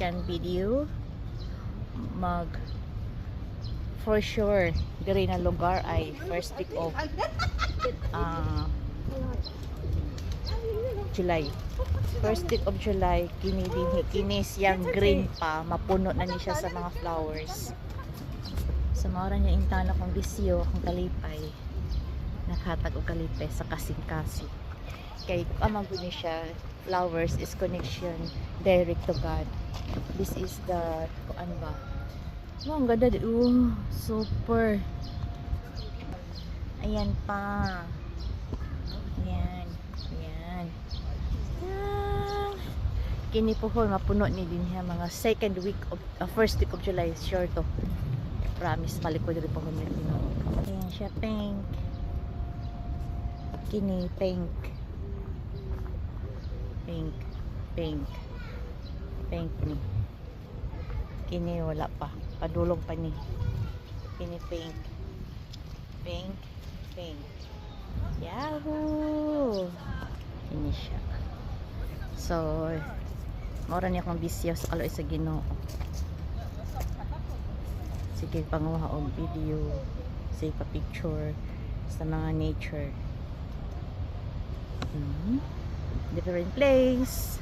kan video mag for sure diri na lugar ay first week of July. First week of July, kini siyang green pa, mapuno na ni siya sa mga flowers. Sa maura niya intana kong bisyo, akong kalipay, naghatag og kalipay sa kasing-kasi. Kay amang ni siya, flowers is connection direct to God. This is the, ano ba? Oh, ang ganda. Super. Ayan pa. Ayan. Ayan. Kini po mapuno ni din niya mga second week of first week of July, sure to. Promise malikod rin po kami dito. Ayan siya, pink. Kini pink. Pink. Pink. Pink ni. Kini wala pa. Padulong pa ni. Kini pink. Pink. Pink. Yahoo! Kini siya. So, maura niya akong bisyo sa kaloy sa Ginoo. Sige, panguha og video, say pa picture sa mga nature. Different place.